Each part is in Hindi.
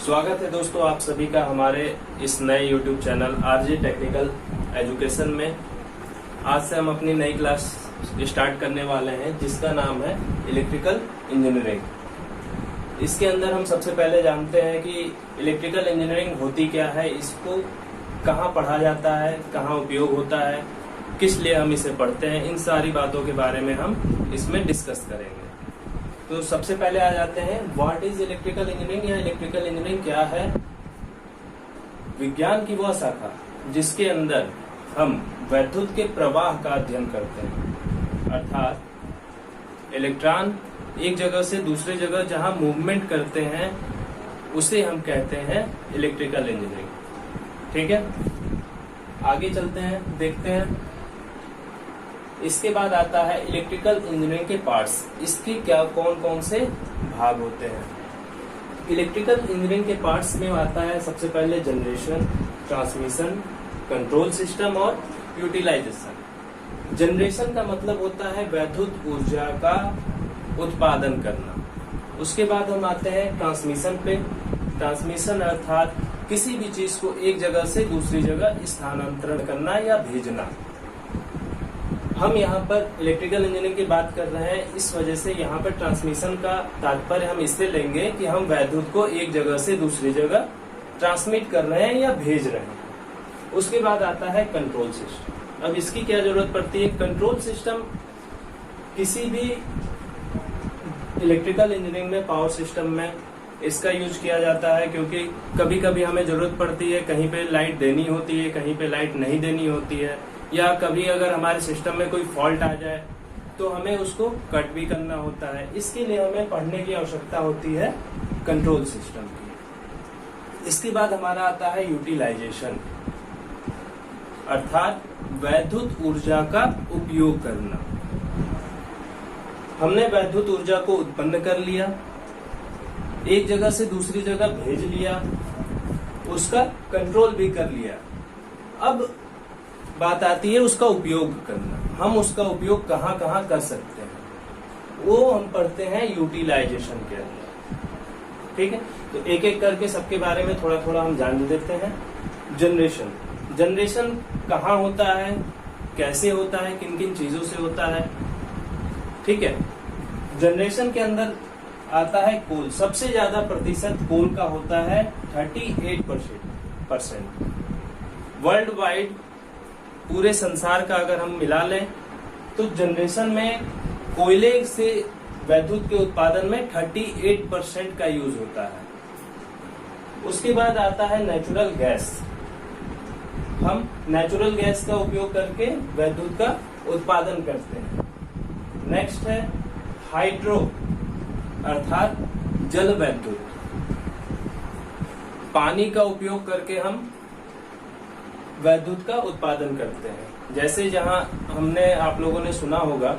स्वागत है दोस्तों आप सभी का हमारे इस नए YouTube channel RJ technical education में। आज से हम अपनी नई क्लास स्टार्ट करने वाले हैं जिसका नाम है इलेक्ट्रिकल इंजीनियरिंग। इसके अंदर हम सबसे पहले जानते हैं कि इलेक्ट्रिकल इंजीनियरिंग होती क्या है, इसको कहाँ पढ़ा जाता है, कहाँ उपयोग होता है, किस लिए हम इसे पढ़ते हैं, इन सारी बातों के बारे में हम इसमें डिस्कस करेंगे। तो सबसे पहले आ जाते हैं व्हाट इज इलेक्ट्रिकल इंजीनियरिंग या इलेक्ट्रिकल इंजीनियरिंग क्या है। विज्ञान की वह शाखा जिसके अंदर हम वैद्युत के प्रवाह का अध्ययन करते हैं, अर्थात इलेक्ट्रॉन एक जगह से दूसरे जगह जहां मूवमेंट करते हैं उसे हम कहते हैं इलेक्ट्रिकल इंजीनियरिंग। ठीक है, आगे चलते हैं, देखते हैं। इसके बाद आता है इलेक्ट्रिकल इंजीनियरिंग के पार्ट्स। इसके क्या कौन कौन से भाग होते हैं। इलेक्ट्रिकल इंजीनियरिंग के पार्ट्स में आता है सबसे पहले जनरेशन, ट्रांसमिशन, कंट्रोल सिस्टम और यूटिलाइजेशन। जनरेशन का मतलब होता है वैद्युत ऊर्जा का उत्पादन करना। उसके बाद हम आते हैं ट्रांसमिशन पे। ट्रांसमिशन अर्थात किसी भी चीज को एक जगह से दूसरी जगह स्थानांतरण करना या भेजना। हम यहाँ पर इलेक्ट्रिकल इंजीनियरिंग की बात कर रहे हैं, इस वजह से यहाँ पर ट्रांसमिशन का तात्पर्य हम इससे लेंगे कि हम वैद्युत को एक जगह से दूसरी जगह ट्रांसमिट कर रहे हैं या भेज रहे हैं। उसके बाद आता है कंट्रोल सिस्टम। अब इसकी क्या जरूरत पड़ती है। कंट्रोल सिस्टम किसी भी इलेक्ट्रिकल इंजीनियरिंग में, पावर सिस्टम में इसका यूज किया जाता है, क्योंकि कभी कभी हमें जरूरत पड़ती है, कहीं पे लाइट देनी होती है, कहीं पे लाइट नहीं देनी होती है, या कभी अगर हमारे सिस्टम में कोई फॉल्ट आ जाए तो हमें उसको कट भी करना होता है। इसके लिए हमें पढ़ने की आवश्यकता होती है कंट्रोल सिस्टम की। इसके बाद हमारा आता है यूटिलाइजेशन, अर्थात वैद्युत ऊर्जा का उपयोग करना। हमने वैद्युत ऊर्जा को उत्पन्न कर लिया, एक जगह से दूसरी जगह भेज लिया, उसका कंट्रोल भी कर लिया। अब बात आती है उसका उपयोग करना। हम उसका उपयोग कहाँ कहाँ कर सकते हैं, वो हम पढ़ते हैं यूटिलाइजेशन के अंदर। ठीक है, तो एक एक करके सबके बारे में थोड़ा थोड़ा हम जान लेते हैं। जनरेशन, जनरेशन कहाँ होता है, कैसे होता है, किन किन चीजों से होता है। ठीक है, जनरेशन के अंदर आता है कोल। सबसे ज्यादा प्रतिशत कोल का होता है 38%। वर्ल्ड वाइड पूरे संसार का अगर हम मिला लें तो जनरेशन में कोयले से वैद्युत के उत्पादन में 38% का यूज होता है। उसके बाद आता है नेचुरल गैस। हम नेचुरल गैस का उपयोग करके वैद्युत का उत्पादन करते हैं। नेक्स्ट है हाइड्रो अर्थात जल वैद्युत। पानी का उपयोग करके हम वैद्युत का उत्पादन करते हैं। जैसे जहां हमने आप लोगों ने सुना होगा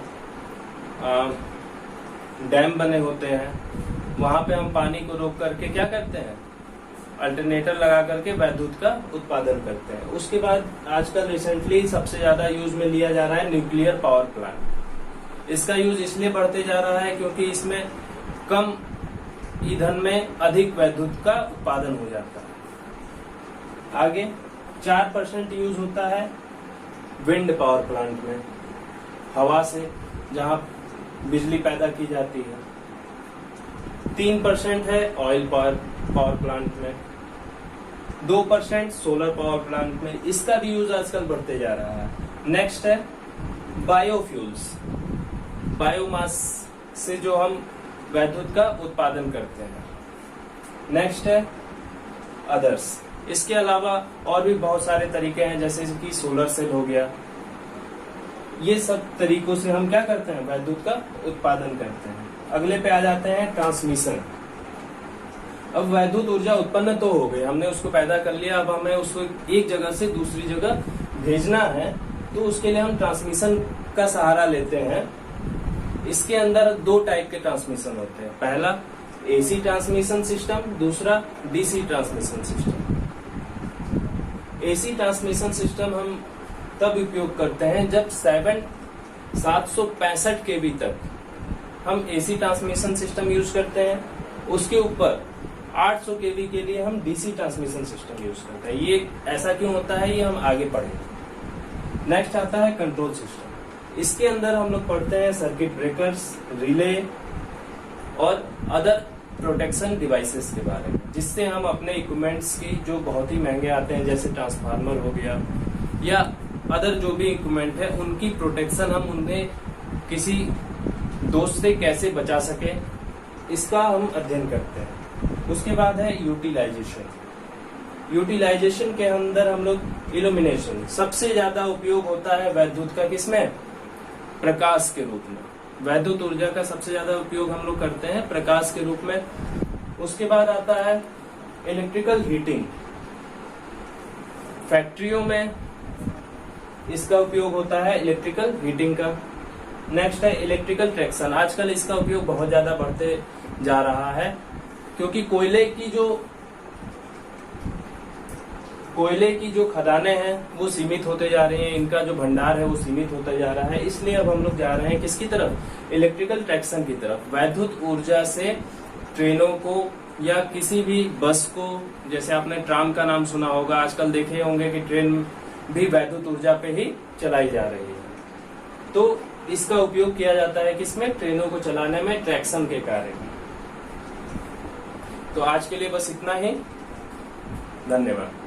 डैम बने होते हैं, वहां पे हम पानी को रोक करके क्या करते हैं, अल्टरनेटर लगा करके वैद्युत का उत्पादन करते हैं। उसके बाद आजकल रिसेंटली सबसे ज्यादा यूज में लिया जा रहा है न्यूक्लियर पावर प्लांट। इसका यूज इसलिए बढ़ते जा रहा है क्योंकि इसमें कम ईंधन में अधिक वैद्युत का उत्पादन हो जाता है। आगे 4% यूज होता है विंड पावर प्लांट में, हवा से जहां बिजली पैदा की जाती है। 3% है ऑयल पावर प्लांट में। 2% सोलर पावर प्लांट में। इसका भी यूज आजकल बढ़ते जा रहा है। नेक्स्ट है बायोफ्यूल्स, बायोमास से जो हम वैद्युत का उत्पादन करते हैं। नेक्स्ट है अदर्स। इसके अलावा और भी बहुत सारे तरीके हैं, जैसे कि सोलर सेल हो गया। ये सब तरीकों से हम क्या करते हैं, वैद्युत का उत्पादन करते हैं। अगले पे आ जाते हैं ट्रांसमिशन। अब वैद्युत ऊर्जा उत्पन्न तो हो गई, हमने उसको पैदा कर लिया, अब हमें उसको एक जगह से दूसरी जगह भेजना है, तो उसके लिए हम ट्रांसमिशन का सहारा लेते हैं। इसके अंदर 2 टाइप के ट्रांसमिशन होते हैं। पहला एसी ट्रांसमिशन सिस्टम, दूसरा DC transmission system. AC transmission system हम तब उपयोग करते हैं जब 765 केवी तक हम एसी ट्रांसमिशन सिस्टम यूज करते हैं। उसके ऊपर 800 केवी के लिए हम डीसी ट्रांसमिशन सिस्टम यूज करते हैं। ये ऐसा क्यों होता है, ये हम आगे पढ़ेंगे। नेक्स्ट आता है कंट्रोल सिस्टम। इसके अंदर हम लोग पढ़ते हैं सर्किट ब्रेकर्स, रिले और अदर प्रोटेक्शन डिवाइसेस के बारे में, जिससे हम अपने इक्विपमेंट्स की जो बहुत ही महंगे आते हैं जैसे ट्रांसफार्मर हो गया या अदर जो भी इक्विपमेंट है, उनकी प्रोटेक्शन हम उन्हें किसी दोष से कैसे बचा सके, इसका हम अध्ययन करते हैं। उसके बाद है यूटिलाइजेशन। यूटिलाइजेशन के अंदर हम लोग इल्यूमिनेशन, सबसे ज्यादा उपयोग होता है वैद्युत का किसमें, प्रकाश के रूप में। वैद्युत ऊर्जा का सबसे ज्यादा उपयोग हम लोग करते हैं प्रकाश के रूप में। उसके बाद आता है इलेक्ट्रिकल हीटिंग। फैक्ट्रियों में इसका उपयोग होता है इलेक्ट्रिकल हीटिंग का। नेक्स्ट है इलेक्ट्रिकल ट्रैक्शन। आजकल इसका उपयोग बहुत ज्यादा बढ़ते जा रहा है, क्योंकि कोयले की जो खदानें हैं वो सीमित होते जा रही हैं, इनका जो भंडार है वो सीमित होता जा रहा है। इसलिए अब हम लोग जा रहे हैं किसकी तरफ, इलेक्ट्रिकल ट्रैक्शन की तरफ। वैद्युत ऊर्जा से ट्रेनों को या किसी भी बस को, जैसे आपने ट्राम का नाम सुना होगा, आजकल देखे होंगे कि ट्रेन भी वैद्युत ऊर्जा पे ही चलाई जा रही है। तो इसका उपयोग किया जाता है किसमें, ट्रेनों को चलाने में, ट्रैक्शन के कार्य में। तो आज के लिए बस इतना ही, धन्यवाद।